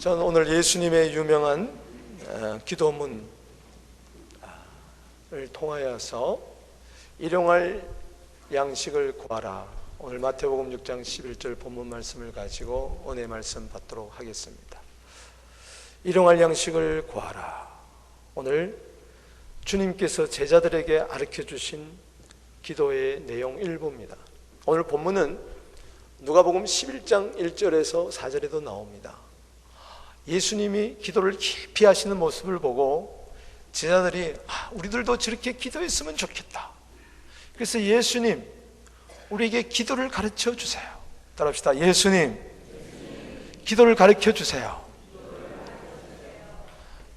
저는 오늘 예수님의 유명한 기도문을 통하여서 일용할 양식을 구하라, 오늘 마태복음 6장 11절 본문 말씀을 가지고 은혜 말씀 받도록 하겠습니다. 일용할 양식을 구하라. 오늘 주님께서 제자들에게 가르쳐 주신 기도의 내용 일부입니다. 오늘 본문은 누가복음 11장 1절에서 4절에도 나옵니다. 예수님이 기도를 깊이 하시는 모습을 보고 제자들이 우리들도 저렇게 기도했으면 좋겠다. 그래서 예수님, 우리에게 기도를 가르쳐 주세요. 따라합시다. 예수님, 기도를 가르쳐 주세요.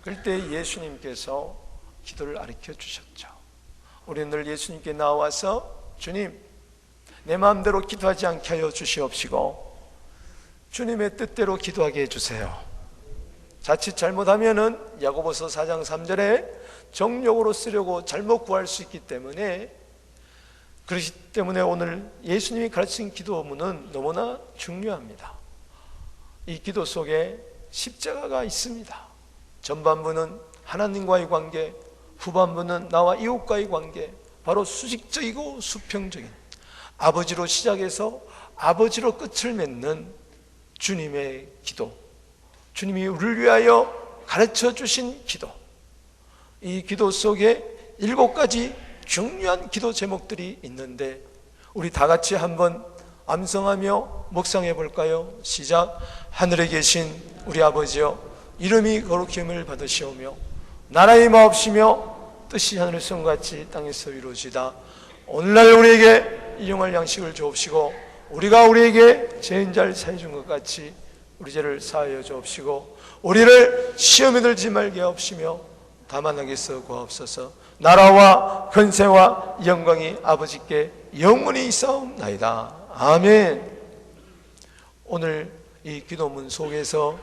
그럴 때 예수님께서 기도를 가르쳐 주셨죠. 우리는 늘 예수님께 나와서 주님, 내 마음대로 기도하지 않게 하여 주시옵시고 주님의 뜻대로 기도하게 해주세요. 자칫 잘못하면은 야고보서 4장 3절에 정욕으로 쓰려고 잘못 구할 수 있기 때문에, 그렇기 때문에 오늘 예수님이 가르친 기도문은 너무나 중요합니다. 이 기도 속에 십자가가 있습니다. 전반부는 하나님과의 관계, 후반부는 나와 이웃과의 관계, 바로 수직적이고 수평적인, 아버지로 시작해서 아버지로 끝을 맺는 주님의 기도, 주님이 우리를 위하여 가르쳐 주신 기도. 이 기도 속에 7가지 중요한 기도 제목들이 있는데 우리 다 같이 한번 암송하며 묵상해 볼까요? 시작. 하늘에 계신 우리 아버지여, 이름이 거룩히 여김을 받으시오며 나라의 마옵시며 뜻이 하늘에서 같이 땅에서 이루어지다. 오늘날 우리에게 일용할 양식을 주옵시고 우리가 우리에게 죄인 자를 사해 준 것 같이 우리 죄를 사하여 주옵시고 우리를 시험에 들지 말게 하옵시며 다만 하게서 구하옵소서. 나라와 권세와 영광이 아버지께 영원히 있사옵나이다. 아멘. 오늘 이 기도문 속에서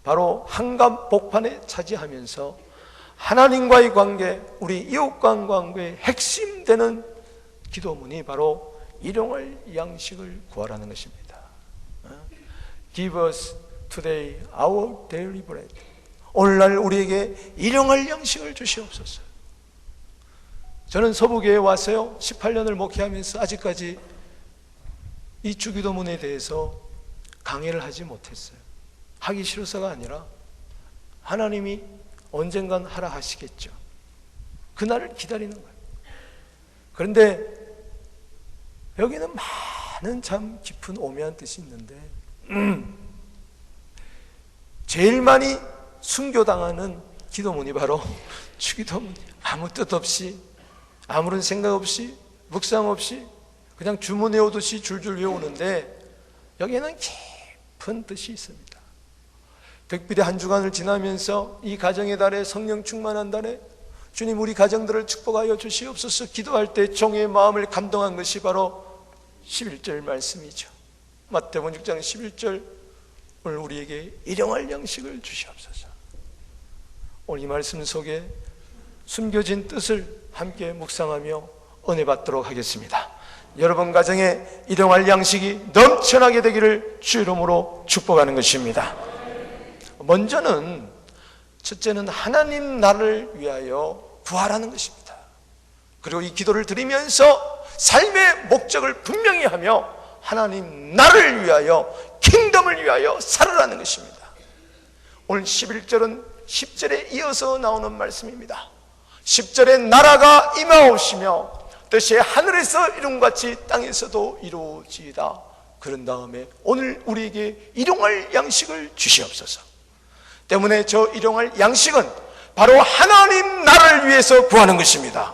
바로 한간복판에 차지하면서 하나님과의 관계, 우리 이웃과의 관계의 핵심 되는 기도문이 바로 일용할 양식을 구하라는 것입니다. Give us today our daily bread. 오늘날 우리에게 일용할 양식을 주시옵소서. 저는 서부교회에 와서요 18년을 목회하면서 아직까지 이 주기도문에 대해서 강의를 하지 못했어요. 하기 싫어서가 아니라 하나님이 언젠간 하라 하시겠죠. 그날을 기다리는 거예요. 그런데 여기는 많은 참 깊은 오묘한 뜻이 있는데 제일 많이 순교당하는 기도문이 바로 주기도문이에요. 아무 뜻 없이, 아무런 생각 없이, 묵상 없이 그냥 주문 외우듯이 줄줄 외우는데 여기에는 깊은 뜻이 있습니다. 특별히 한 주간을 지나면서 이 가정의 달에, 성령 충만한 달에 주님 우리 가정들을 축복하여 주시옵소서 기도할 때 종의 마음을 감동한 것이 바로 11절 말씀이죠. 마태복음 6장 11절, 오늘 우리에게 일용할 양식을 주시옵소서. 오늘 이 말씀 속에 숨겨진 뜻을 함께 묵상하며 은혜 받도록 하겠습니다. 여러분 가정에 일용할 양식이 넘쳐나게 되기를 주 이름으로 축복하는 것입니다. 먼저는, 첫째는 하나님 나라를 위하여 구하라는 것입니다. 그리고 이 기도를 드리면서 삶의 목적을 분명히 하며 하나님 나를 위하여, 킹덤을 위하여 살으라는 것입니다. 오늘 11절은 10절에 이어서 나오는 말씀입니다. 10절에 나라가 임하옵시며 뜻이 하늘에서 이룬같이 땅에서도 이루어지이다. 그런 다음에 오늘 우리에게 일용할 양식을 주시옵소서. 때문에 저 일용할 양식은 바로 하나님 나라를 위해서 구하는 것입니다.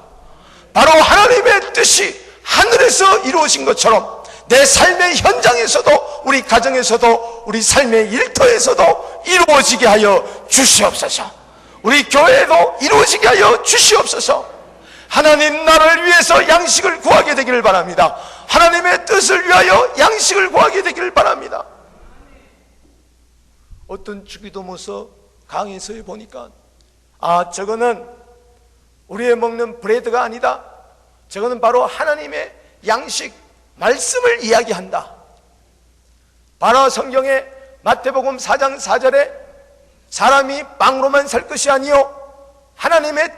바로 하나님의 뜻이 하늘에서 이루어진 것처럼 내 삶의 현장에서도, 우리 가정에서도, 우리 삶의 일터에서도 이루어지게 하여 주시옵소서. 우리 교회에도 이루어지게 하여 주시옵소서. 하나님 나라를 위해서 양식을 구하게 되기를 바랍니다. 하나님의 뜻을 위하여 양식을 구하게 되기를 바랍니다. 어떤 주기도문서 강의서에 보니까 저거는 우리의 먹는 브레드가 아니다, 저거는 바로 하나님의 양식, 말씀을 이야기한다. 바로 성경에 마태복음 4장 4절에 사람이 빵으로만 살 것이 아니요 하나님의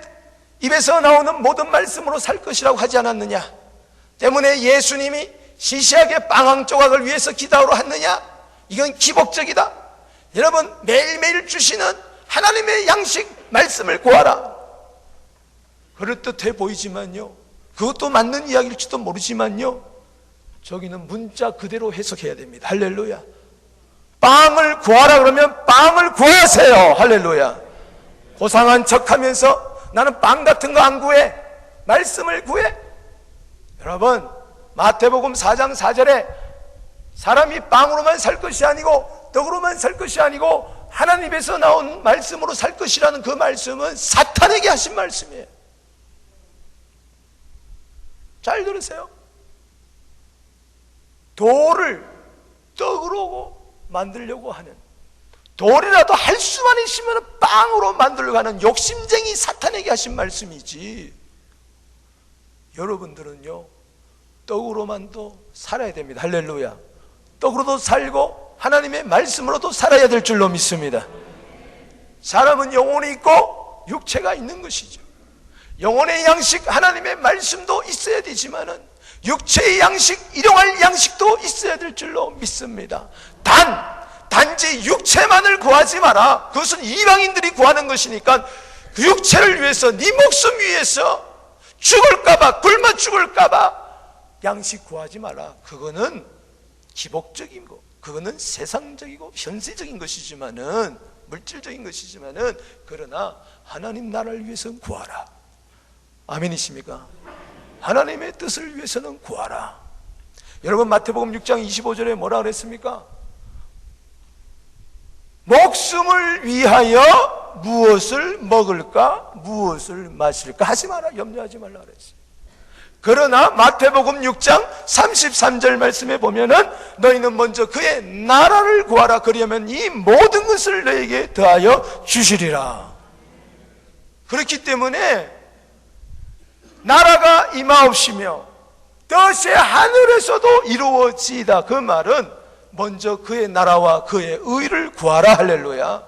입에서 나오는 모든 말씀으로 살 것이라고 하지 않았느냐? 때문에 예수님이 시시하게 빵 한 조각을 위해서 기도하러 했느냐? 이건 기복적이다. 여러분, 매일매일 주시는 하나님의 양식 말씀을 구하라. 그럴듯해 보이지만요, 그것도 맞는 이야기일지도 모르지만요, 저기는 문자 그대로 해석해야 됩니다. 할렐루야. 빵을 구하라 그러면 빵을 구하세요. 할렐루야. 고상한 척하면서 나는 빵 같은 거 안 구해, 말씀을 구해. 여러분, 마태복음 4장 4절에 사람이 빵으로만 살 것이 아니고 떡으로만 살 것이 아니고 하나님에서 나온 말씀으로 살 것이라는 그 말씀은 사탄에게 하신 말씀이에요. 잘 들으세요. 돌을 떡으로 만들려고 하는, 돌이라도 할 수만 있으면 빵으로 만들려고 하는 욕심쟁이 사탄에게 하신 말씀이지, 여러분들은요 떡으로만도 살아야 됩니다. 할렐루야. 떡으로도 살고 하나님의 말씀으로도 살아야 될 줄로 믿습니다. 사람은 영혼이 있고 육체가 있는 것이죠. 영혼의 양식 하나님의 말씀도 있어야 되지만은 육체의 양식, 일용할 양식도 있어야 될 줄로 믿습니다. 단지 육체만을 구하지 마라. 그것은 이방인들이 구하는 것이니까 그 육체를 위해서, 네 목숨 위해서 죽을까봐, 굶어 죽을까봐 양식 구하지 마라. 그거는 기복적인 거, 그거는 세상적이고 현세적인 것이지만은, 물질적인 것이지만은, 그러나 하나님 나라를 위해서 구하라. 아멘이십니까? 하나님의 뜻을 위해서는 구하라. 여러분, 마태복음 6장 25절에 뭐라 그랬습니까? 목숨을 위하여 무엇을 먹을까 무엇을 마실까 하지 마라, 염려하지 말라 그랬어요. 그러나 마태복음 6장 33절 말씀에 보면은 너희는 먼저 그의 나라를 구하라. 그리하면 이 모든 것을 너에게 더하여 주시리라. 그렇기 때문에 나라가 임하옵시며 뜻이 하늘에서도 이루어지이다. 그 말은 먼저 그의 나라와 그의 의를 구하라. 할렐루야.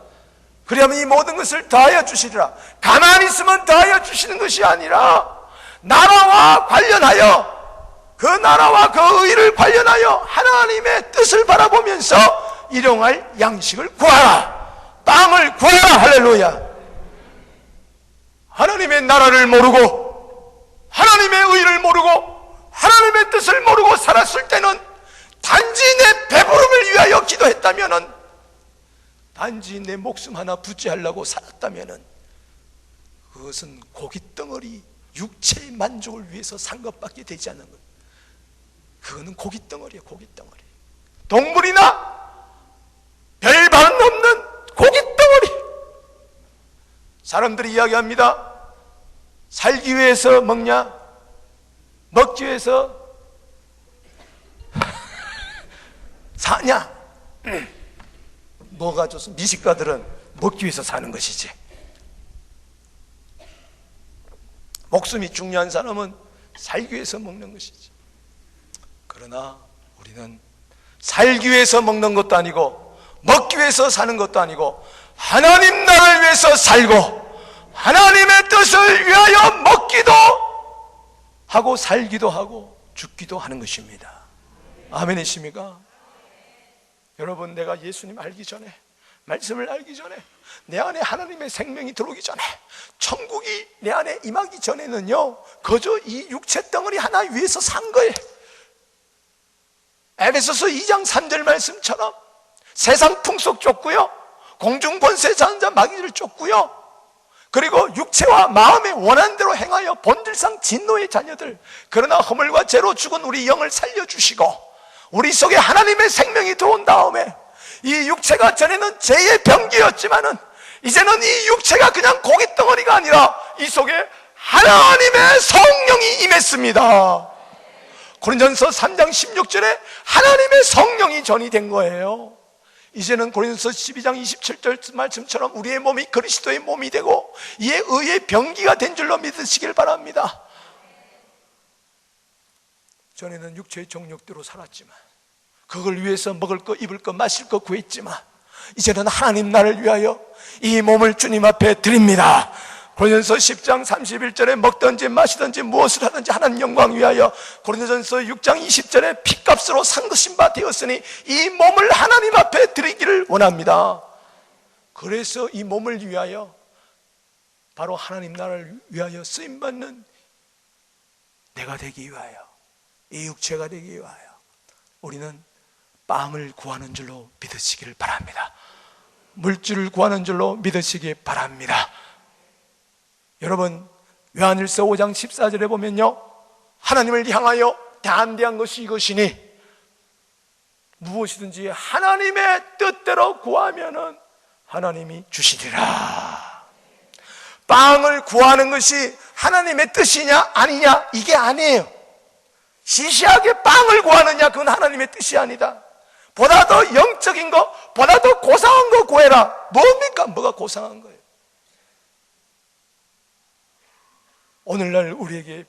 그리하면 이 모든 것을 더하여 주시리라. 가만히 있으면 더하여 주시는 것이 아니라 나라와 관련하여, 그 나라와 그 의를 관련하여 하나님의 뜻을 바라보면서 일용할 양식을 구하라. 빵을 구하라. 할렐루야. 하나님의 나라를 모르고 하나님의 의를 모르고 하나님의 뜻을 모르고 살았을 때는 단지 내 배부름을 위하여 기도했다면은, 단지 내 목숨 하나 부지하려고 살았다면은, 그것은 고깃덩어리, 육체의 만족을 위해서 산 것밖에 되지 않는 것. 그거는 고깃덩어리예요. 고깃덩어리. 동물이나 별 반없는 고깃덩어리. 사람들이 이야기합니다. 살기 위해서 먹냐? 먹기 위해서 사냐? 뭐가 좋습니까? 미식가들은 먹기 위해서 사는 것이지. 목숨이 중요한 사람은 살기 위해서 먹는 것이지. 그러나 우리는 살기 위해서 먹는 것도 아니고 먹기 위해서 사는 것도 아니고 하나님 나라를 위해서 살고 하나님의 뜻을 위하여 먹기도 하고 살기도 하고 죽기도 하는 것입니다. 아멘이십니까? 여러분, 내가 예수님 알기 전에, 말씀을 알기 전에, 내 안에 하나님의 생명이 들어오기 전에, 천국이 내 안에 임하기 전에는요, 그저 이 육체 덩어리 하나 위해서 산 거예요. 에베소서 2장 3절 말씀처럼 세상 풍속 쫓고요, 공중 권세 자는 자 마귀를 쫓고요, 그리고 육체와 마음의 원하는 대로 행하여 본질상 진노의 자녀들, 그러나 허물과 죄로 죽은 우리 영을 살려주시고 우리 속에 하나님의 생명이 들어온 다음에, 이 육체가 전에는 죄의 병기였지만은 이제는 이 육체가 그냥 고깃덩어리가 아니라 이 속에 하나님의 성령이 임했습니다. 고린도전서 3장 16절에 하나님의 성령이 전이 된 거예요. 이제는 고린도전서 12장 27절 말씀처럼 우리의 몸이 그리스도의 몸이 되고 이에 의의 병기가 된 줄로 믿으시길 바랍니다. 전에는 육체의 정욕대로 살았지만, 그걸 위해서 먹을 거, 입을 거, 마실 거 구했지만, 이제는 하나님 나를 위하여 이 몸을 주님 앞에 드립니다. 고린도전서 10장 31절에 먹든지 마시든지 무엇을 하든지 하나님 영광 위하여, 고린도전서 6장 20절에 피값으로 산 것인 바 되었으니 이 몸을 하나님 앞에 드리기를 원합니다. 그래서 이 몸을 위하여, 바로 하나님 나라를 위하여 쓰임받는 내가 되기 위하여, 이 육체가 되기 위하여 우리는 빵을 구하는 줄로 믿으시기를 바랍니다. 물질을 구하는 줄로 믿으시기 바랍니다. 여러분, 요한일서 5장 14절에 보면요, 하나님을 향하여 담대한 것이 이것이니 무엇이든지 하나님의 뜻대로 구하면은 하나님이 주시리라. 빵을 구하는 것이 하나님의 뜻이냐 아니냐, 이게 아니에요. 시시하게 빵을 구하느냐, 그건 하나님의 뜻이 아니다. 보다 더 영적인 거, 보다 더 고상한 거 구해라. 뭡니까? 뭐가 고상한 거예요? 오늘날 우리에게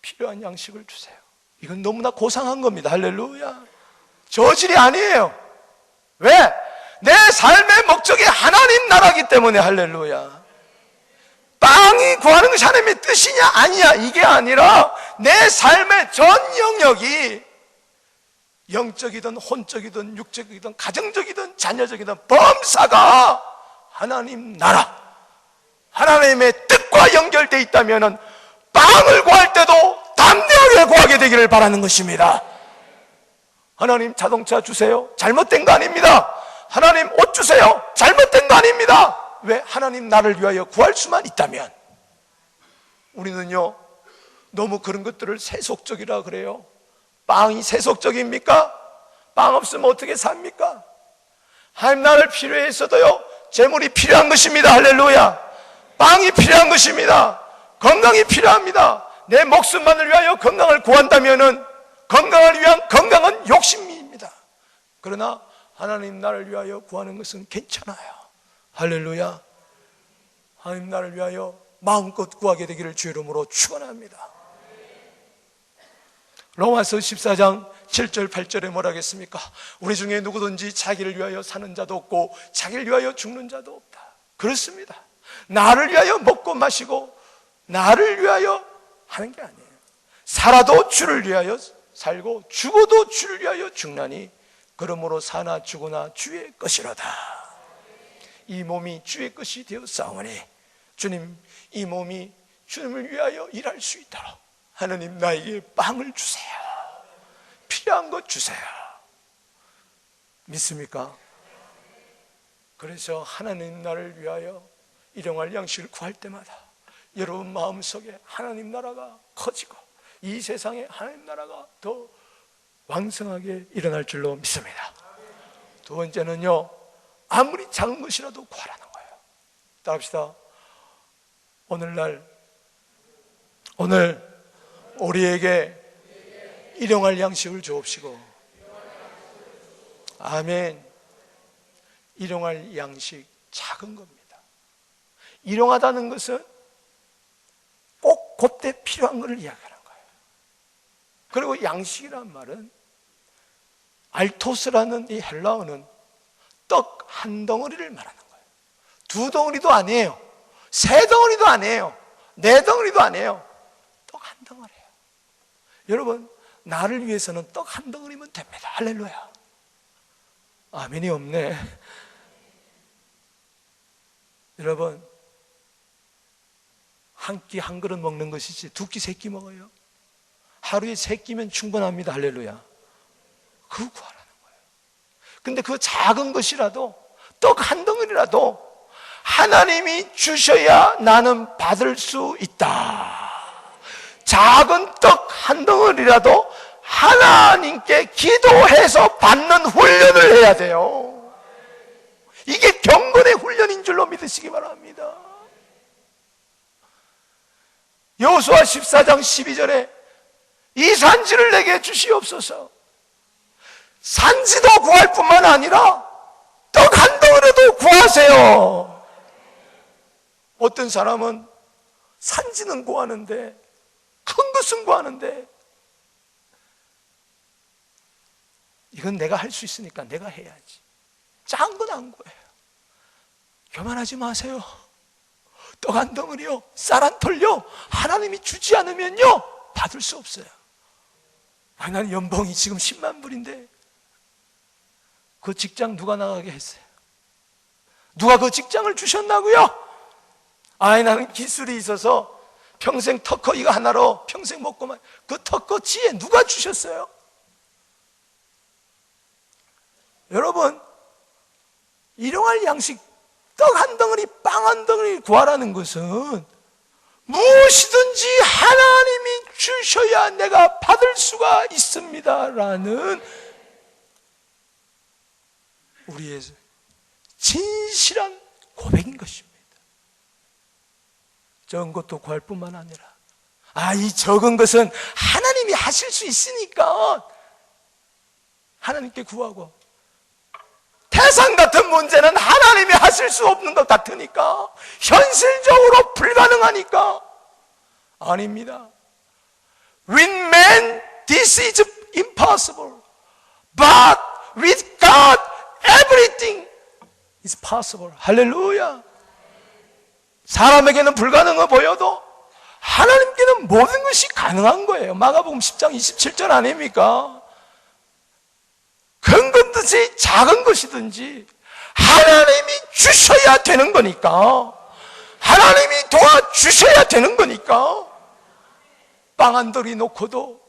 필요한 양식을 주세요. 이건 너무나 고상한 겁니다. 할렐루야. 저질이 아니에요. 왜? 내 삶의 목적이 하나님 나라기 때문에. 할렐루야. 빵이 구하는 것이 하나님의 뜻이냐 아니냐, 이게 아니라 내 삶의 전 영역이 영적이든 혼적이든 육적이든 가정적이든 자녀적이든 범사가 하나님 나라, 하나님의 뜻과 연결되어 있다면 빵을 구할 때도 담대하게 구하게 되기를 바라는 것입니다. 하나님 자동차 주세요, 잘못된 거 아닙니다. 하나님 옷 주세요, 잘못된 거 아닙니다. 왜? 하나님 나를 위하여 구할 수만 있다면. 우리는요, 너무 그런 것들을 세속적이라 그래요. 빵이 세속적입니까? 빵 없으면 어떻게 삽니까? 하나님 나를 필요해서도요, 재물이 필요한 것입니다. 할렐루야. 빵이 필요한 것입니다. 건강이 필요합니다. 내 목숨만을 위하여 건강을 구한다면은 건강을 위한 건강은 욕심입니다. 그러나 하나님 나를 위하여 구하는 것은 괜찮아요. 할렐루야. 하나님 나를 위하여 마음껏 구하게 되기를 주 이름으로 축원합니다. 로마서 14장 7절 8절에 뭐라 하겠습니까? 우리 중에 누구든지 자기를 위하여 사는 자도 없고 자기를 위하여 죽는 자도 없다. 그렇습니다. 나를 위하여 먹고 마시고 나를 위하여 하는 게 아니에요. 살아도 주를 위하여 살고 죽어도 주를 위하여 죽나니 그러므로 사나 죽으나 주의 것이로다. 이 몸이 주의 것이 되었사오니 주님, 이 몸이 주님을 위하여 일할 수 있도록 하나님 나에게 빵을 주세요. 필요한 것 주세요. 믿습니까? 그래서 하나님 나를 위하여 일용할 양식을 구할 때마다 여러분 마음속에 하나님 나라가 커지고 이 세상에 하나님 나라가 더 왕성하게 일어날 줄로 믿습니다. 두 번째는요, 아무리 작은 것이라도 구하라는 거예요. 따라합시다. 오늘 우리에게 일용할 양식을 주옵시고. 아멘. 일용할 양식, 작은 겁니다. 일용하다는 것은 꼭 그때 필요한 것을 이야기하는 거예요. 그리고 양식이란 말은 알토스라는 이 헬라어는 떡 한 덩어리를 말하는 거예요. 두 덩어리도 아니에요. 세 덩어리도 아니에요. 네 덩어리도 아니에요. 떡 한 덩어리예요. 여러분, 나를 위해서는 떡 한 덩어리면 됩니다. 할렐루야. 아멘이 없네. 여러분, 한 끼 한 그릇 먹는 것이지 두 끼 세 끼 먹어요? 하루에 세 끼면 충분합니다. 할렐루야. 그거 구하라는 거예요. 근데 그 작은 것이라도, 떡 한 덩어리라도 하나님이 주셔야 나는 받을 수 있다. 작은 떡 한 덩어리라도 하나님께 기도해서 받는 훈련을 해야 돼요. 이게 경건의 훈련인 줄로 믿으시기 바랍니다. 여호수아 14장 12절에 이 산지를 내게 주시옵소서. 산지도 구할 뿐만 아니라 떡 한 덩어리도 구하세요. 어떤 사람은 산지는 구하는데, 큰 것은 구하는데, 이건 내가 할 수 있으니까 내가 해야지. 작은 건 안 구해요. 교만하지 마세요. 떡 한 덩어리요, 쌀 한 톨요, 하나님이 주지 않으면요 받을 수 없어요. 나는 연봉이 지금 10만 불인데 그 직장 누가 나가게 했어요? 누가 그 직장을 주셨나고요? 나는 기술이 있어서 평생 터커 이거 하나로 평생 먹고만, 그 터커 지혜 누가 주셨어요? 여러분, 일용할 양식 떡 한 덩어리, 빵 한 덩어리 구하라는 것은 무엇이든지 하나님이 주셔야 내가 받을 수가 있습니다라는 우리의 진실한 고백인 것입니다. 적은 것도 구할 뿐만 아니라 이 적은 것은 하나님이 하실 수 있으니까 하나님께 구하고, 태산 같은 문제는 하나님이 하실 수 없는 것 같으니까, 현실적으로 불가능하니까 아닙니다. With man this is impossible, but with God everything is possible. 할렐루야. 사람에게는 불가능해 보여도 하나님께는 모든 것이 가능한 거예요. 마가복음 10장 27절 아닙니까? 큰 것이든지 작은 것이든지 하나님이 주셔야 되는 거니까, 하나님이 도와주셔야 되는 거니까 빵 한 덩이 놓고도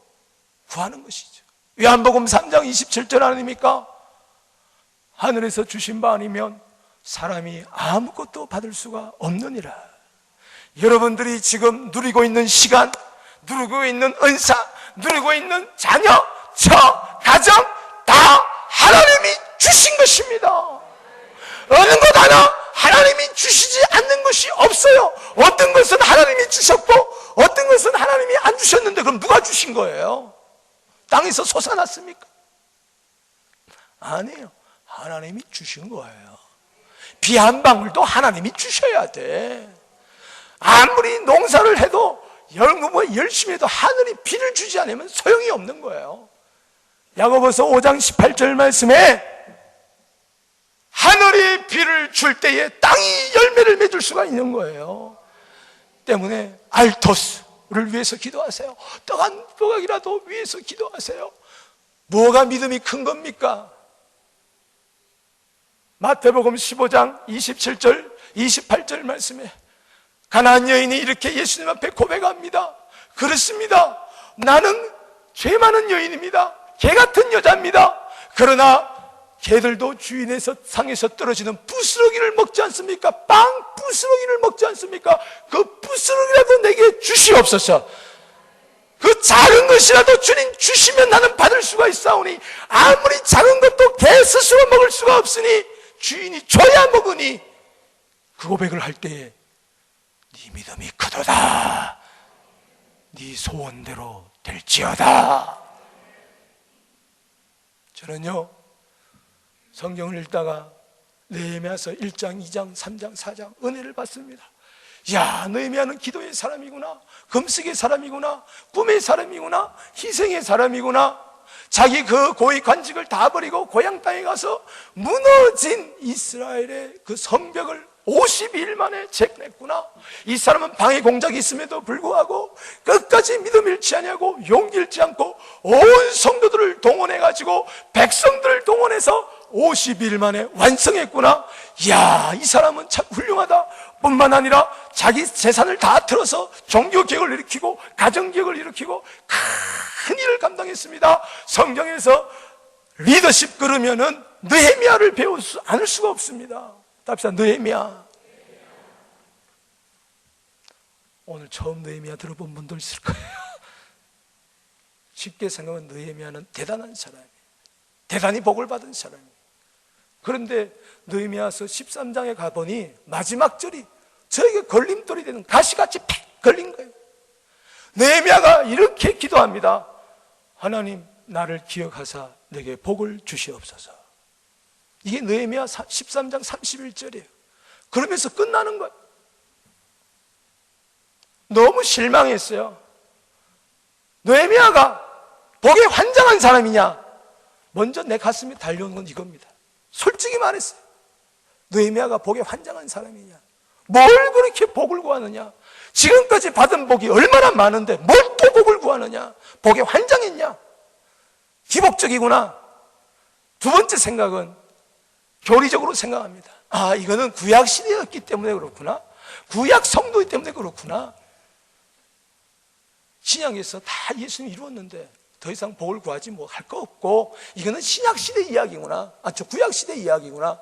구하는 것이죠. 요한복음 3장 27절 아닙니까? 하늘에서 주신 바 아니면 사람이 아무것도 받을 수가 없느니라. 여러분들이 지금 누리고 있는 시간, 누리고 있는 은사, 누리고 있는 자녀, 가정 다 하나님이 주신 것입니다. 어느 것 하나 하나님이 주시지 않는 것이 없어요. 어떤 것은 하나님이 주셨고 어떤 것은 하나님이 안 주셨는데, 그럼 누가 주신 거예요? 땅에서 솟아났습니까? 아니에요. 하나님이 주신 거예요. 비 한 방울도 하나님이 주셔야 돼. 아무리 농사를 해도 열심히 해도 하늘이 비를 주지 않으면 소용이 없는 거예요. 야고보서 5장 18절 말씀에 하늘이 비를 줄 때에 땅이 열매를 맺을 수가 있는 거예요. 때문에 알토스를 위해서 기도하세요. 떡 한 조각이라도 위해서 기도하세요. 뭐가 믿음이 큰 겁니까? 마태복음 15장 27절 28절 말씀에 가나안 여인이 이렇게 예수님 앞에 고백합니다. 그렇습니다. 나는 죄 많은 여인입니다. 개 같은 여자입니다. 그러나 개들도 주인에서 상에서 떨어지는 부스러기를 먹지 않습니까? 빵 부스러기를 먹지 않습니까? 그 부스러기라도 내게 주시옵소서. 그 작은 것이라도 주님 주시면 나는 받을 수가 있사오니, 아무리 작은 것도 개 스스로 먹을 수가 없으니 주인이 줘야 먹으니, 그 고백을 할 때에 네 믿음이 크도다, 네 소원대로 될지어다. 저는요, 성경을 읽다가 느헤미야서 1장, 2장, 3장, 4장 은혜를 받습니다. 야, 느헤미야는 기도의 사람이구나, 금식의 사람이구나, 꿈의 사람이구나, 희생의 사람이구나. 자기 그 고위 관직을 다 버리고 고향 땅에 가서 무너진 이스라엘의 그 성벽을 52일 만에 재건했구나. 이 사람은 방해 공작이 있음에도 불구하고 끝까지 믿음 잃지 아니하고 용기 잃지 않고 온 성도들을 동원해가지고 백성들을 동원해서 52일 만에 완성했구나. 이야, 이 사람은 참 훌륭하다. 뿐만 아니라 자기 재산을 다 틀어서 종교개혁을 일으키고 가정개혁을 일으키고 큰 일을 감당했습니다. 성경에서 리더십 그러면은 느헤미야를 배우지 않을 수가 없습니다. 답시다. 느헤미야. 오늘 처음 느헤미야 들어본 분도 있을 거예요. 쉽게 생각하면 느헤미야는 대단한 사람이에요. 대단히 복을 받은 사람이에요. 그런데 느헤미야서 13장에 가보니 마지막 절이 저에게 걸림돌이 되는 가시같이 팩 걸린 거예요. 느헤미야가 이렇게 기도합니다. 하나님, 나를 기억하사 내게 복을 주시옵소서. 이게 느헤미야 13장 31절이에요. 그러면서 끝나는 거예요. 너무 실망했어요. 느헤미야가 복에 환장한 사람이냐? 먼저 내 가슴에 달려오는 건 이겁니다. 솔직히 말했어요. 느헤미야가 복에 환장한 사람이냐? 뭘 그렇게 복을 구하느냐? 지금까지 받은 복이 얼마나 많은데 뭘 또 복을 구하느냐? 복에 환장했냐? 기복적이구나. 두 번째 생각은 교리적으로 생각합니다. 아, 이거는 구약 시대였기 때문에 그렇구나. 구약 성도 때문에 그렇구나. 신약에서 다 예수님이 이루었는데 더 이상 복을 구하지 뭐 할 거 없고 이거는 신약 시대 이야기구나. 저 구약 시대 이야기구나.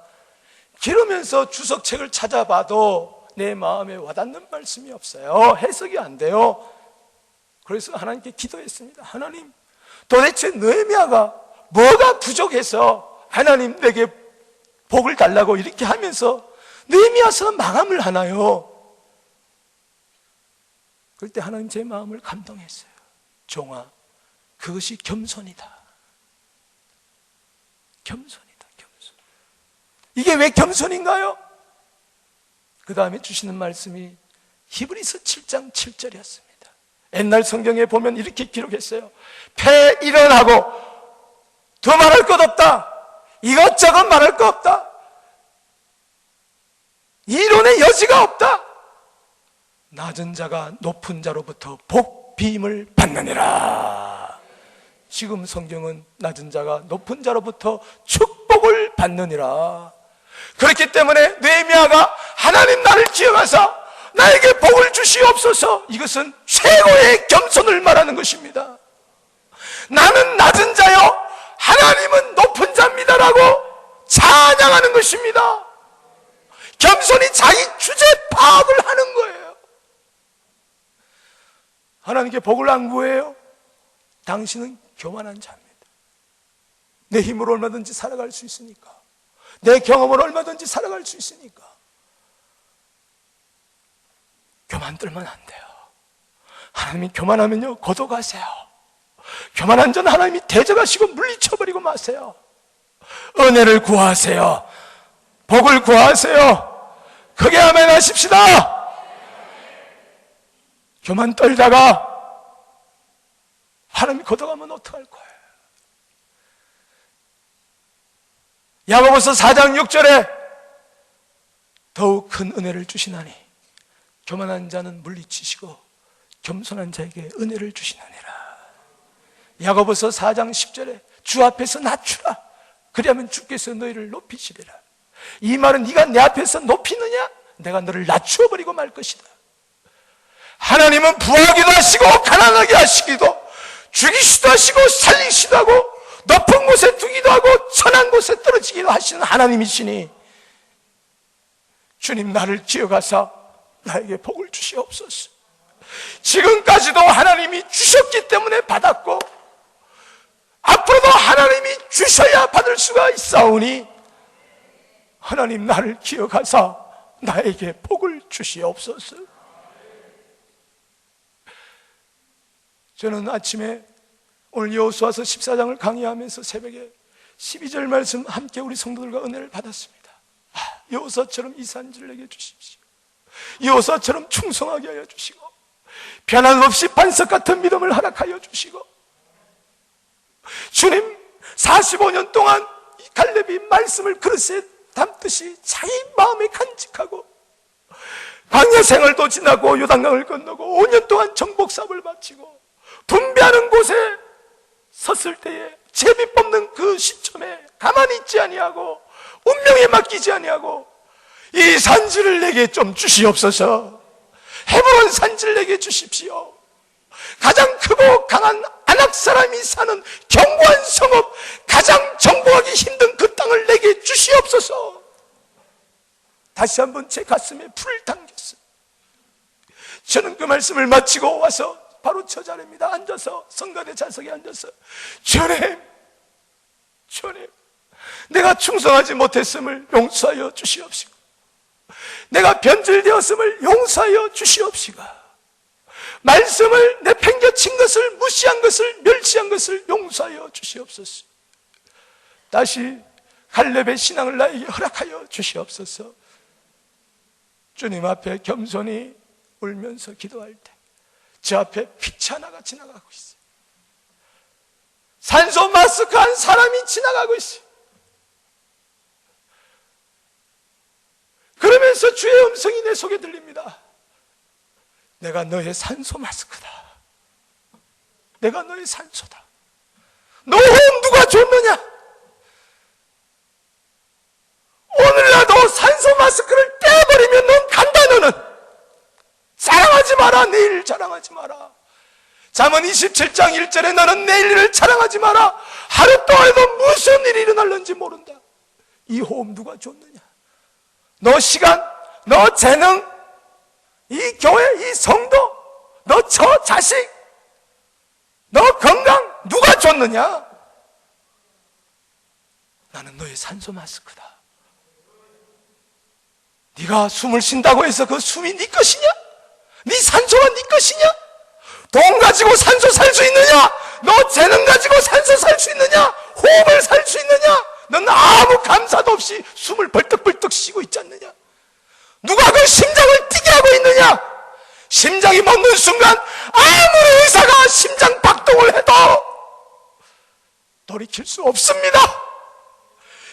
그러면서 주석책을 찾아봐도 내 마음에 와닿는 말씀이 없어요. 해석이 안 돼요. 그래서 하나님께 기도했습니다. 하나님, 도대체 느헤미야가 뭐가 부족해서 하나님 내게 복을 달라고 이렇게 하면서 느헤미야서는 마감을 하나요? 그럴 때 하나님 제 마음을 감동했어요. 종아, 그것이 겸손이다. 겸손이다, 겸손. 이게 왜 겸손인가요? 그 다음에 주시는 말씀이 히브리서 7장 7절이었습니다. 옛날 성경에 보면 이렇게 기록했어요. 패일언하고 더 말할 것 없다. 이것저것 말할 거 없다. 이론의 여지가 없다. 낮은 자가 높은 자로부터 복비임을 받느니라. 지금 성경은 낮은 자가 높은 자로부터 축복을 받느니라. 그렇기 때문에 느헤미야가 하나님 나를 기억하사 나에게 복을 주시옵소서, 이것은 최고의 겸손을 말하는 것입니다. 나는 낮은 자요 하나님은 높은 자입니다라고 찬양하는 것입니다. 겸손히 자기 주제 파악을 하는 거예요. 하나님께 복을 안 구해요? 당신은 교만한 자입니다. 내 힘으로 얼마든지 살아갈 수 있으니까, 내 경험으로 얼마든지 살아갈 수 있으니까 교만 떨면 안 돼요. 하나님이 교만하면요 거둬가세요. 교만한 자는 하나님이 대적하시고 물리쳐버리고 마세요. 은혜를 구하세요. 복을 구하세요. 크게 아멘 하십시다. 교만 떨다가 하나님이 걷어가면 어떡할 거예요? 야고보서 4장 6절에 더욱 큰 은혜를 주시나니 교만한 자는 물리치시고 겸손한 자에게 은혜를 주시나니라. 야고보서 4장 10절에 주 앞에서 낮추라. 그리하면 주께서 너희를 높이시리라. 이 말은 네가 내 앞에서 높이느냐? 내가 너를 낮추어버리고 말 것이다. 하나님은 부하기도 하시고 가난하게 하시기도, 죽이시도 하시고 살리시도 하고, 높은 곳에 두기도 하고 천한 곳에 떨어지기도 하시는 하나님이시니 주님 나를 기억하사 나에게 복을 주시옵소서. 지금까지도 하나님이 주셨기 때문에 받았고 앞으로도 하나님이 주셔야 받을 수가 있사오니 하나님 나를 기억하사 나에게 복을 주시옵소서. 저는 아침에 오늘 여호수아서 14장을 강의하면서 새벽에 12절 말씀 함께 우리 성도들과 은혜를 받았습니다. 여호수아처럼 이 산지를 내게 주십시오. 여호수아처럼 충성하게 하여 주시고 변함없이 반석 같은 믿음을 허락하여 주시고, 주님 45년 동안 갈렙이 말씀을 그릇에 담듯이 자기 마음에 간직하고 광야 생활도 지나고 요단강을 건너고 5년 동안 정복사업을 마치고 분배하는 곳에 섰을 때에 제비 뽑는 그 시점에 가만히 있지 아니하고 운명에 맡기지 아니하고 이 산지를 내게 좀 주시옵소서. 헤브론 산지를 내게 주십시오. 가장 크고 강한 아낙 사람이 사는 견고한 성읍, 가장 정복하기 힘든 그 땅을 내게 주시옵소서. 다시 한번 제 가슴에 불을 당겼어요. 저는 그 말씀을 마치고 와서 바로 저 자리입니다. 앉아서 성가대 좌석에 앉아서 주님, 내가 충성하지 못했음을 용서하여 주시옵시고, 내가 변질되었음을 용서하여 주시옵시고, 말씀을 내팽겨친 것을, 무시한 것을, 멸시한 것을 용서하여 주시옵소서. 다시 갈렙의 신앙을 나에게 허락하여 주시옵소서. 주님 앞에 겸손히 울면서 기도할 때 제 앞에 빛이 하나가 지나가고 있어요. 산소 마스크 한 사람이 지나가고 있어요. 그러면서 주의 음성이 내 속에 들립니다. 내가 너의 산소 마스크다. 내가 너의 산소다. 너 호흡 누가 줬느냐? 오늘날도 산소 마스크를 떼버리면 넌 간다. 너는 자랑하지 마라. 내일 자랑하지 마라. 잠언 27장 1절에 너는 내일 일을 자랑하지 마라. 하루 동안에도 무슨 일이 일어날는지 모른다. 이 호흡 누가 줬느냐? 너 시간, 너 재능, 이 교회, 이 성도, 너 처 자식, 너 건강 누가 줬느냐? 나는 너의 산소 마스크다. 네가 숨을 쉰다고 해서 그 숨이 네 것이냐? 네 산소가 네 것이냐? 돈 가지고 산소 살 수 있느냐? 너 재능 가지고 산소 살 수 있느냐? 호흡을 살 수 있느냐? 넌 아무 감사도 없이 숨을 벌떡벌떡 쉬고 있지 않느냐? 누가 그 심장을 뛰게 하고 있느냐? 심장이 멎는 순간 아무리 의사가 심장 박동을 해도 돌이킬 수 없습니다.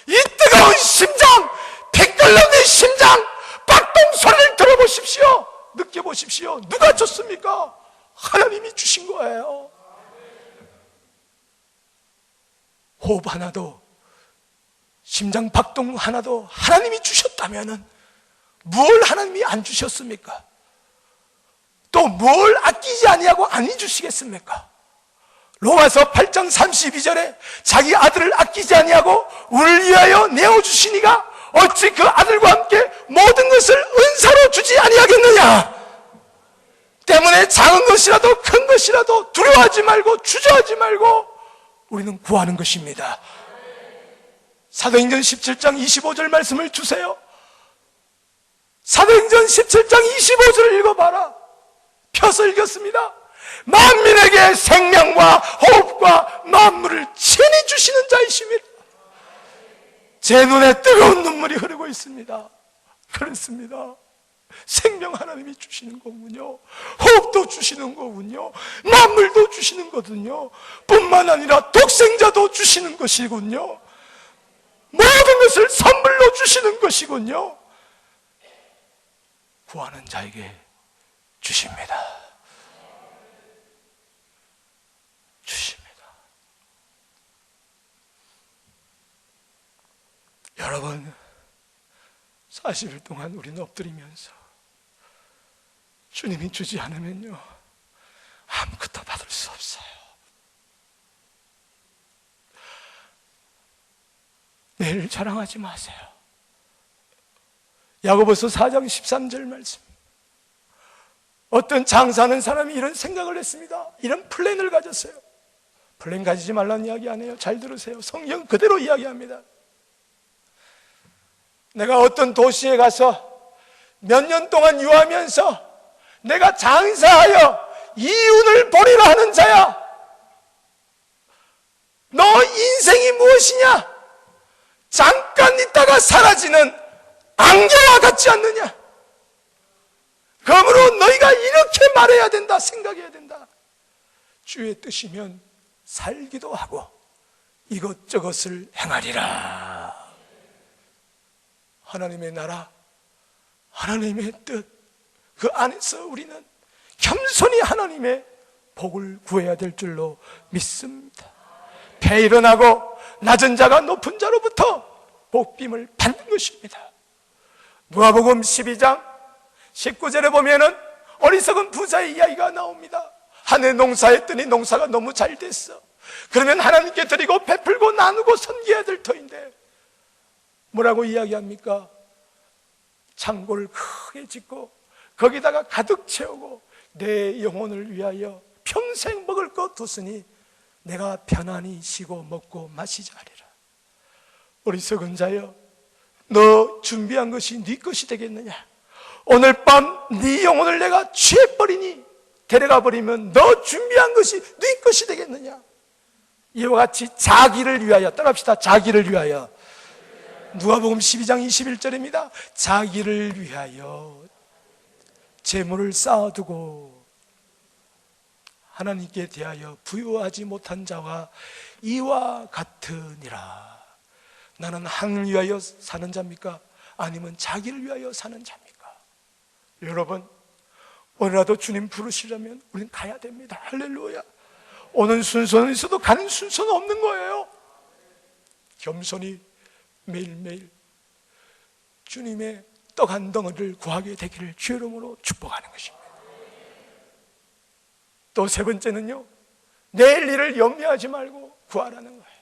이 뜨거운 심장, 피 끓는 이 심장 박동 소리를 들어보십시오. 느껴보십시오. 누가 줬습니까? 하나님이 주신 거예요. 호흡 하나도, 심장 박동 하나도 하나님이 주셨다면 뭘 하나님이 안 주셨습니까? 또 뭘 아끼지 아니하고 안 주시겠습니까? 로마서 8장 32절에 자기 아들을 아끼지 아니하고 우리를 위하여 내어주시니가 어찌 그 아들과 함께 모든 것을 은사로 주지 아니하겠느냐? 때문에 작은 것이라도 큰 것이라도 두려워하지 말고 주저하지 말고 우리는 구하는 것입니다. 사도행전 17장 25절 말씀을 주세요. 사도행전 17장 25절을 읽어봐라. 펴서 읽었습니다. 만민에게 생명과 호흡과 만물을 친히 주시는 자이십니다. 제 눈에 뜨거운 눈물이 흐르고 있습니다. 그렇습니다. 생명 하나님이 주시는 거군요. 호흡도 주시는 거군요. 만물도 주시는 거군요. 뿐만 아니라 독생자도 주시는 것이군요. 모든 것을 선물로 주시는 것이군요. 구하는 자에게 주십니다. 주십니다. 여러분, 40일 동안 우리는 엎드리면서 주님이 주지 않으면요 아무것도 받을 수 없어요. 내일 자랑하지 마세요. 야고보서 4장 13절 말씀. 어떤 장사하는 사람이 이런 생각을 했습니다. 이런 플랜을 가졌어요. 플랜 가지지 말라는 이야기 안 해요. 잘 들으세요. 성경 그대로 이야기합니다. 내가 어떤 도시에 가서 몇 년 동안 유하면서 내가 장사하여 이윤을 보리라 하는 자야. 너 인생이 무엇이냐? 잠깐 있다가 사라지는 안개와 같지 않느냐? 그러므로 너희가 이렇게 말해야 된다, 생각해야 된다. 주의 뜻이면 살기도 하고 이것저것을 행하리라. 하나님의 나라, 하나님의 뜻, 그 안에서 우리는 겸손히 하나님의 복을 구해야 될 줄로 믿습니다. 배 일어나고 낮은 자가 높은 자로부터 복빔을 받는 것입니다. 누가복음 12장 19절에 보면은 어리석은 부자의 이야기가 나옵니다. 한 해 농사했더니 농사가 너무 잘 됐어. 그러면 하나님께 드리고 베풀고 나누고 섬겨야 될 터인데 뭐라고 이야기합니까? 창고를 크게 짓고 거기다가 가득 채우고 내 영혼을 위하여 평생 먹을 것 뒀으니 내가 편안히 쉬고 먹고 마시자 하리라. 어리석은 자여, 너 준비한 것이 네 것이 되겠느냐? 오늘 밤 네 영혼을 내가 취해버리니 데려가 버리면 너 준비한 것이 네 것이 되겠느냐? 이와 같이 자기를 위하여, 따라합시다. 자기를 위하여. 누가복음 12장 21절입니다. 자기를 위하여 재물을 쌓아두고 하나님께 대하여 부유하지 못한 자와 이와 같으니라. 나는 하나님을 위하여 사는 자입니까? 아니면 자기를 위하여 사는 자입니까? 여러분, 오늘라도 주님 부르시려면 우리는 가야 됩니다. 할렐루야. 오는 순서는 있어도 가는 순서는 없는 거예요. 겸손히 매일매일 주님의 떡 한 덩어리를 구하게 되기를 주의 이름으로 축복하는 것입니다. 또 세 번째는요, 내일 일을 염려하지 말고 구하라는 거예요.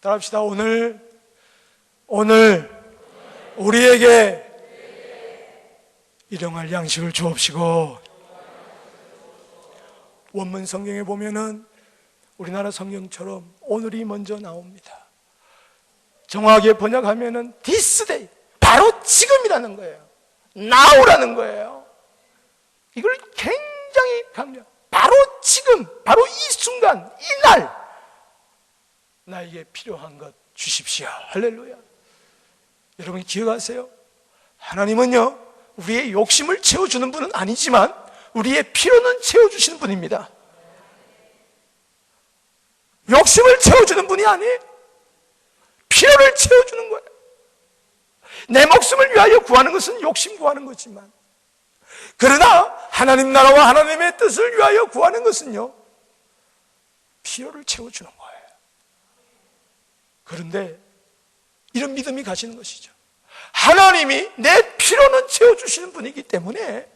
따라합시다. 오늘 우리에게 일용할 양식을 주옵시고. 원문 성경에 보면은 우리나라 성경처럼 오늘이 먼저 나옵니다. 정확하게 번역하면은 this day, 바로 지금이라는 거예요. now라는 거예요. 이걸 굉장히 강조. 바로 지금, 바로 이 순간, 이날 나에게 필요한 것 주십시오. 할렐루야. 여러분 기억하세요. 하나님은요, 우리의 욕심을 채워주는 분은 아니지만 우리의 필요는 채워주시는 분입니다. 욕심을 채워주는 분이 아니에요. 필요를 채워주는 거예요. 내 목숨을 위하여 구하는 것은 욕심 구하는 거지만, 그러나 하나님 나라와 하나님의 뜻을 위하여 구하는 것은요, 필요를 채워주는 거예요. 그런데 이런 믿음이 가시는 것이죠. 하나님이 내 필요는 채워주시는 분이기 때문에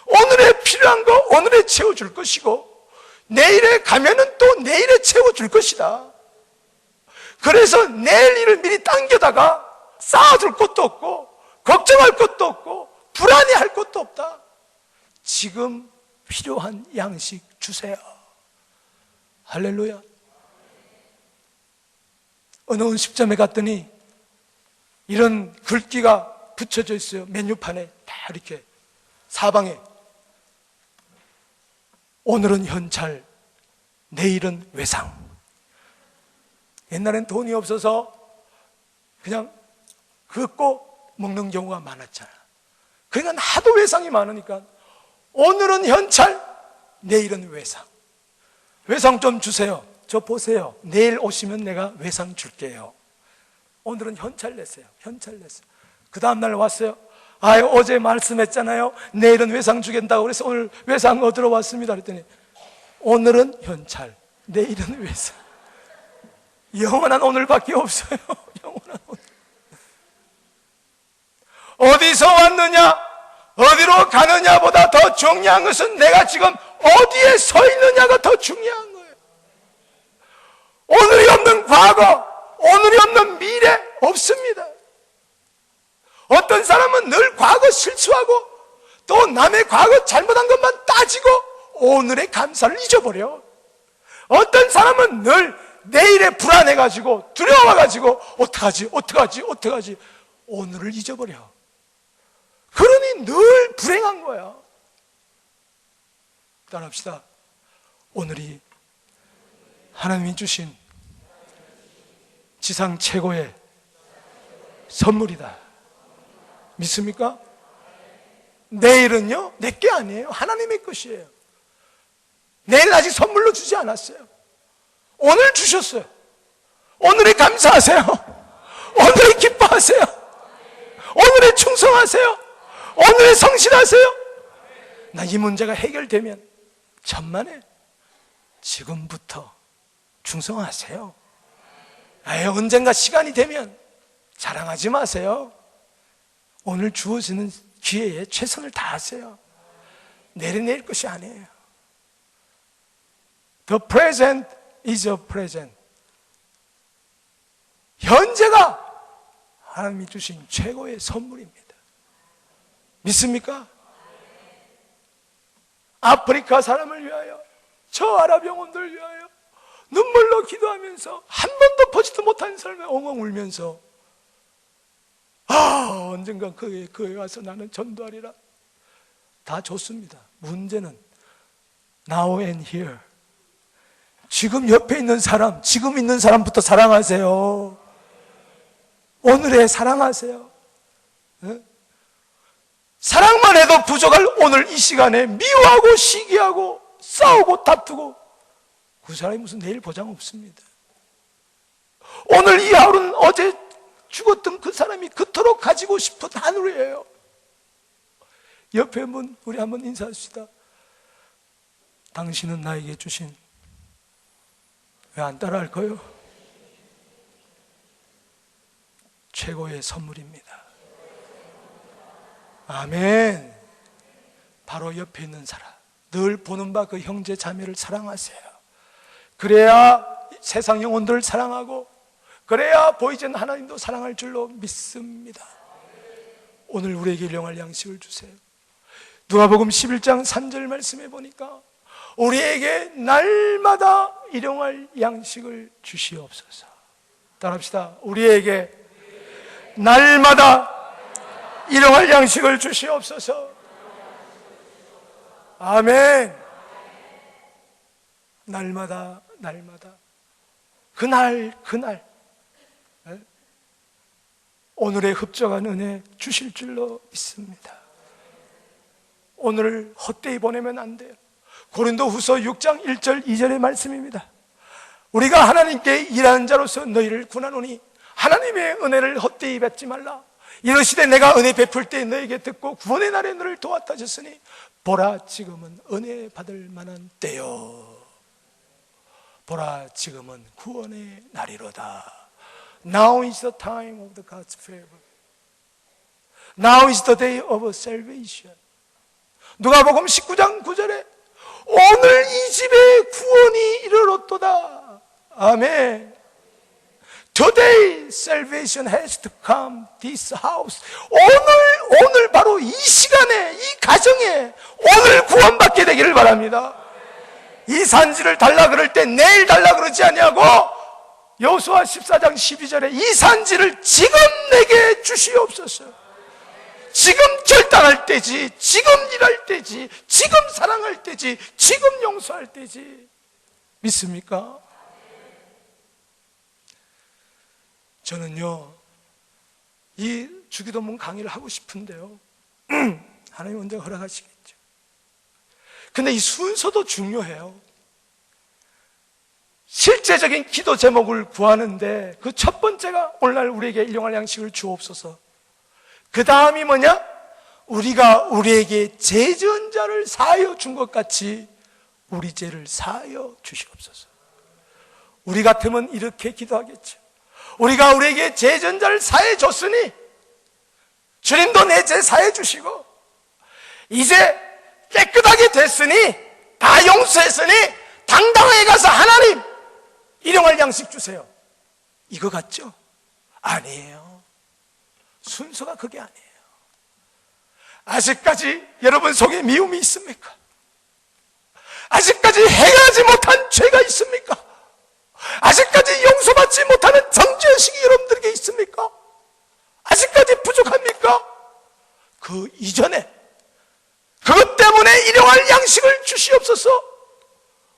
오늘에 필요한 거 오늘에 채워줄 것이고, 내일에 가면은 또 내일에 채워줄 것이다. 그래서 내일 일을 미리 당겨다가 쌓아둘 것도 없고 걱정할 것도 없고 불안해할 것도 없다. 지금 필요한 양식 주세요. 할렐루야. 어느 음식점에 갔더니 이런 글귀가 붙여져 있어요. 메뉴판에 다 이렇게 사방에. 오늘은 현찰, 내일은 외상. 옛날엔 돈이 없어서 그냥 긋고 먹는 경우가 많았잖아요. 그러니까 하도 외상이 많으니까 오늘은 현찰, 내일은 외상. 외상 좀 주세요. 저 보세요. 내일 오시면 내가 외상 줄게요. 오늘은 현찰 냈어요. 현찰 냈어요. 그 다음날 왔어요. 어제 말씀했잖아요. 내일은 외상 주겠다고 그래서 오늘 외상 얻으러 왔습니다. 그랬더니 오늘은 현찰, 내일은 외상. 영원한 오늘밖에 없어요. 영원한 오늘. 어디서 왔느냐, 어디로 가느냐보다 더 중요한 것은 내가 지금 어디에 서 있느냐가 더 중요한 거예요. 오늘이 없는 과거, 오늘이 없는 미래 없습니다. 어떤 사람은 늘 과거 실수하고 또 남의 과거 잘못한 것만 따지고 오늘의 감사를 잊어버려. 어떤 사람은 늘 내일에 불안해가지고 두려워가지고 어떡하지 오늘을 잊어버려. 그러니 늘 불행한 거야. 따라합시다. 오늘이 하나님이 주신 지상 최고의 선물이다. 믿습니까? 내일은요, 내 게 아니에요. 하나님의 것이에요. 내일은 아직 선물로 주지 않았어요. 오늘 주셨어요. 오늘에 감사하세요. 오늘에 기뻐하세요. 오늘에 충성하세요. 오늘에 성실하세요. 나 이 문제가 해결되면 천만에 지금부터 충성하세요. 언젠가 시간이 되면 자랑하지 마세요. 오늘 주어지는 기회에 최선을 다하세요. 내일 것이 아니에요. The present is your present. 현재가 하나님이 주신 최고의 선물입니다. 믿습니까? 아프리카 사람을 위하여, 저 아랍 영혼들을 위하여 눈물로 기도하면서 한 번도 보지도 못한 삶에 엉엉 울면서 언젠가 그에 와서 나는 전도하리라. 다 좋습니다. 문제는 now and here. 지금 옆에 있는 사람, 지금 있는 사람부터 사랑하세요. 오늘에 사랑하세요. 사랑만 해도 부족할 오늘 이 시간에 미워하고 시기하고 싸우고 다투고 그 사람이 무슨 내일 보장 없습니다. 오늘 이 하루는 어제 죽었던 그 사람이 그토록 가지고 싶은 하늘이에요. 옆에 분, 우리 한번 인사합시다. 당신은 나에게 주신, 왜 안 따라할 거예요? 최고의 선물입니다. 아멘. 바로 옆에 있는 사람, 늘 보는 바 그 형제 자매를 사랑하세요. 그래야 세상 영혼들을 사랑하고, 그래야 보이지 않는 하나님도 사랑할 줄로 믿습니다. 오늘 우리에게 일용할 양식을 주세요. 누가복음 11장 3절 말씀해 보니까 우리에게 날마다 일용할 양식을 주시옵소서. 따라합시다. 우리에게 날마다 일용할 양식을 주시옵소서. 아멘. 날마다 그날 오늘의 흡족한 은혜 주실 줄로 믿습니다. 오늘 헛되이 보내면 안 돼요. 고린도후서 6장 1절 2절의 말씀입니다. 우리가 하나님께 일하는 자로서 너희를 구하노니 하나님의 은혜를 헛되이 뱉지 말라. 이러시되 내가 은혜 베풀 때 너에게 듣고 구원의 날에 너를 도왔다 하셨으니 보라 지금은 은혜 받을 만한 때요. 보라 지금은 구원의 날이로다. Now is the time of the God's favor. Now is the day of salvation. 누가복음 19장 9절에 오늘 이 집에 구원이 이르렀도다. 아멘. Today salvation has to come this house. 오늘 바로 이 시간에, 이 가정에 오늘 구원받게 되기를 바랍니다. 이 산지를 달라 그럴 때 내일 달라 그러지 아니하고 여호수아 14장 12절에 이 산지를 지금 내게 주시옵소서. 지금 결단할 때지, 지금 일할 때지, 지금 사랑할 때지, 지금 용서할 때지. 믿습니까? 저는요, 이 주기도문 강의를 하고 싶은데요, 하나님 언제 허락하시겠죠. 근데 이 순서도 중요해요. 실제적인 기도 제목을 구하는데 그 첫 번째가 오늘날 우리에게 일용할 양식을 주옵소서. 그 다음이 뭐냐? 우리가 우리에게 죄 지은 자를 사하여 준 것 같이 우리 죄를 사하여 주시옵소서. 우리 같으면 이렇게 기도하겠죠. 우리가 우리에게 죄 지은 자를 사해 줬으니 주님도 내 죄 사해 주시고 이제 깨끗하게 됐으니 다 용서했으니 당당하게 가서 하나님 일용할 양식 주세요. 이거 같죠? 아니에요. 순서가 그게 아니에요. 아직까지 여러분 속에 미움이 있습니까? 아직까지 해결하지 못한 죄가 있습니까? 아직까지 용서받지 못하는 정죄의식이 여러분들에게 있습니까? 아직까지 부족합니까? 그 이전에 그것 때문에 일용할 양식을 주시옵소서.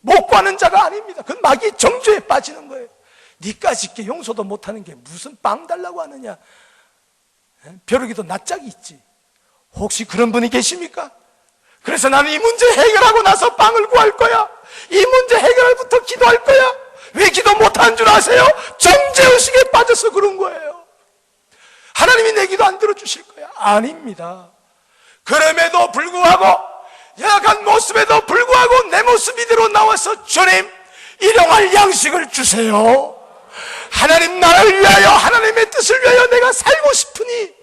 못 구하는 자가 아닙니다. 그건 마귀 정죄에 빠지는 거예요. 니까지 있게 용서도 못하는 게 무슨 빵 달라고 하느냐. 벼룩이도 낯짝이 있지. 혹시 그런 분이 계십니까? 그래서 나는 이 문제 해결하고 나서 빵을 구할 거야. 이 문제 해결부터 기도할 거야. 왜 기도 못하는 줄 아세요? 정죄의식에 빠져서 그런 거예요. 하나님이 내 기도 안 들어주실 거야. 아닙니다. 그럼에도 불구하고 연약한 모습에도 불구하고 내 모습 이대로 나와서 주님 일용할 양식을 주세요. 하나님 나라를 위하여 하나님의 뜻을 위하여 내가 살고 싶으니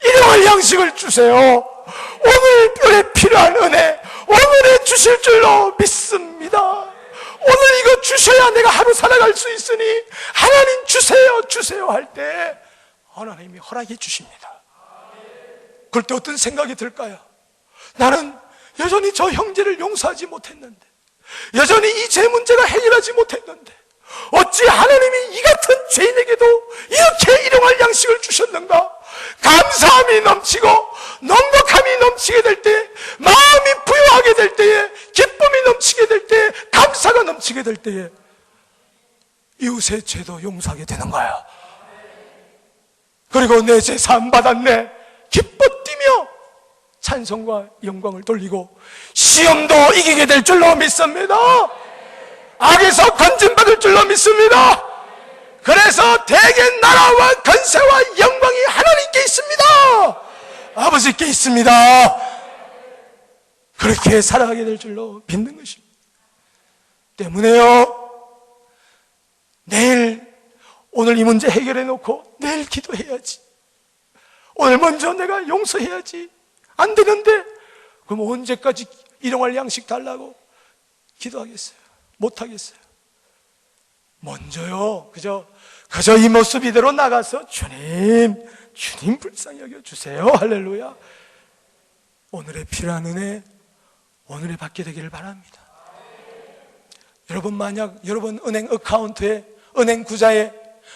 일용할 양식을 주세요. 오늘 필요한 은혜 오늘에 주실 줄로 믿습니다. 오늘 이거 주셔야 내가 하루 살아갈 수 있으니 하나님 주세요 할 때 하나님이 허락해 주십니다. 그럴 때 어떤 생각이 들까요? 나는 여전히 저 형제를 용서하지 못했는데, 여전히 이 죄 문제가 해결하지 못했는데 어찌 하나님이 이 같은 죄인에게도 이렇게 일용할 양식을 주셨는가? 감사함이 넘치고 넉넉함이 넘치게 될 때, 마음이 부유하게 될 때에, 기쁨이 넘치게 될 때에, 감사가 넘치게 될 때에 이웃의 죄도 용서하게 되는 거야. 그리고 내 죄 사함 받았네 기뻐 뛰며 찬송과 영광을 돌리고 시험도 이기게 될 줄로 믿습니다. 악에서 건진받을 줄로 믿습니다. 그래서 대개 나라와 권세와 영광이 하나님께 있습니다. 아버지께 있습니다. 그렇게 살아가게 될 줄로 믿는 것입니다. 때문에요, 오늘 이 문제 해결해 놓고 내일 기도해야지, 오늘 먼저 내가 용서해야지, 안 되는데 그럼 언제까지 일용할 양식 달라고 기도하겠어요? 못하겠어요. 먼저요, 그저 이 모습 이대로 나가서 주님 불쌍히 여겨주세요. 할렐루야. 오늘의 필요한 은혜 오늘에 받게 되기를 바랍니다. 여러분, 만약 여러분 은행 어카운트에, 은행 구자에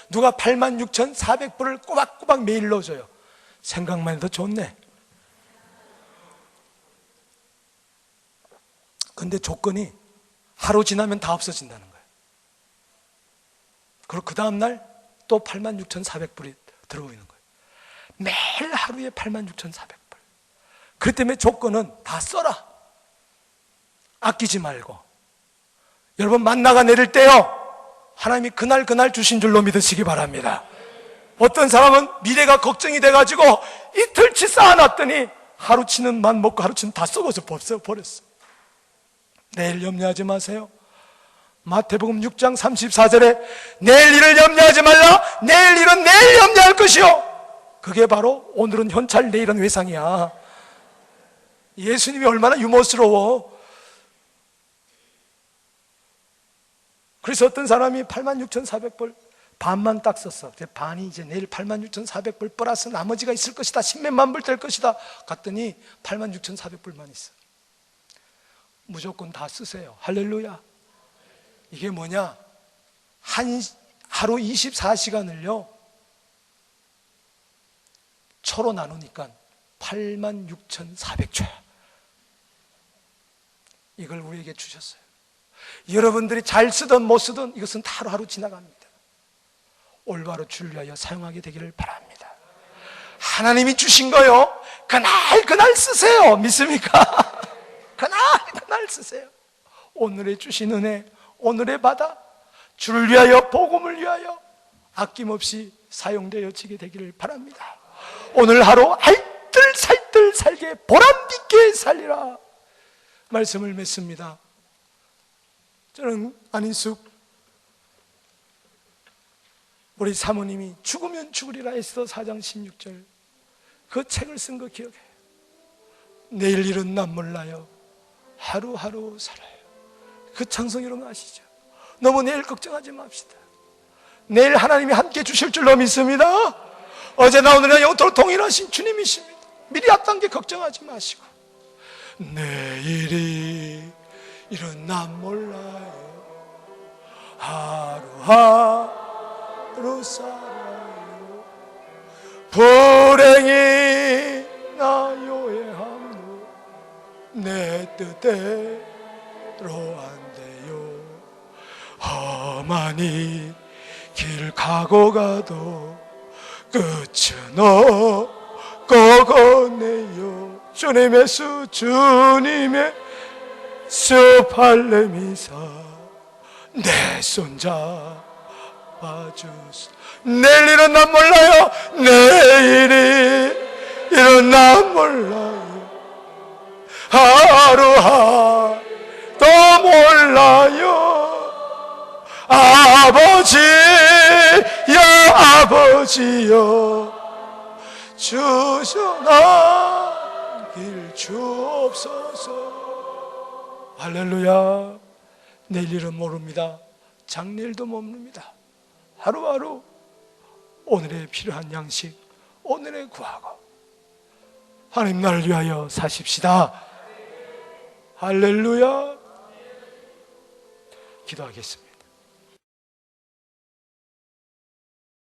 누가 86,400불을 꼬박꼬박 매일 넣어줘요. 생각만 해도 좋네. 근데 조건이 하루 지나면 다 없어진다는 거예요. 그리고 그 다음날 또 86,400불이 들어오는 거예요. 매일 하루에 86,400불. 그렇기 때문에 조건은 다 써라. 아끼지 말고. 여러분, 만나가 내릴 때요, 하나님이 그날 주신 줄로 믿으시기 바랍니다. 어떤 사람은 미래가 걱정이 돼가지고 이틀치 쌓아놨더니 하루치는 만 먹고 하루치는 다 썩어서 버렸어. 내일 염려하지 마세요. 마태복음 6장 34절에 내일 일을 염려하지 말라. 내일 일은 내일 염려할 것이요. 그게 바로 오늘은 현찰 내일은 외상이야. 예수님이 얼마나 유머스러워. 그래서 어떤 사람이 86,400불 반만 딱 썼어. 반이 이제 내일 86,400불 플러스 나머지가 있을 것이다, 10몇만 불 될 것이다 갔더니 86,400불만 있어. 무조건 다 쓰세요. 할렐루야. 이게 뭐냐, 하루 24시간을요 초로 나누니까 86,400초야. 이걸 우리에게 주셨어요. 여러분들이 잘 쓰든 못 쓰든 이것은 다 하루하루 지나갑니다. 올바로 주를 위하여 사용하게 되기를 바랍니다. 하나님이 주신 거요, 그날 쓰세요. 믿습니까? 그날 쓰세요. 오늘의 주신 은혜, 오늘의 바다, 주를 위하여, 복음을 위하여 아낌없이 사용되어지게 되기를 바랍니다. 오늘 하루 알뜰살뜰 살게 보람있게 살리라 말씀을 맺습니다. 저는 안인숙 우리 사모님이 죽으면 죽으리라 에스더 4장 16절 그 책을 쓴 거 기억해요. 내일 일은 난 몰라요. 하루하루 살아요. 그 찬송 여러분 아시죠? 너무 내일 걱정하지 맙시다. 내일 하나님이 함께 주실 줄로 믿습니다. 어제나 오늘이나 영토로 동일하신 주님이십니다. 미리 앞단 게 걱정하지 마시고, 내일이 일은 난 몰라요. 하루하루 살아요. 불행이 나 요해함도 내 뜻대로 안 돼요. 험한 이 길 가고 가도 끝은 없고 걷네요. 주님의 수 주님의 수 팔레미사 내 손잡아주소. 내일 일은 난 몰라요. 내일이 일은 난 몰라요. 하루하루 몰라요. 아버지여 아버지여 주셔나길 주옵소서. 할렐루야. 내일 일은 모릅니다. 장래일도 모릅니다. 하루하루 오늘의 필요한 양식 오늘에 구하고 하나님 나를 위하여 사십시다. 할렐루야. 기도하겠습니다.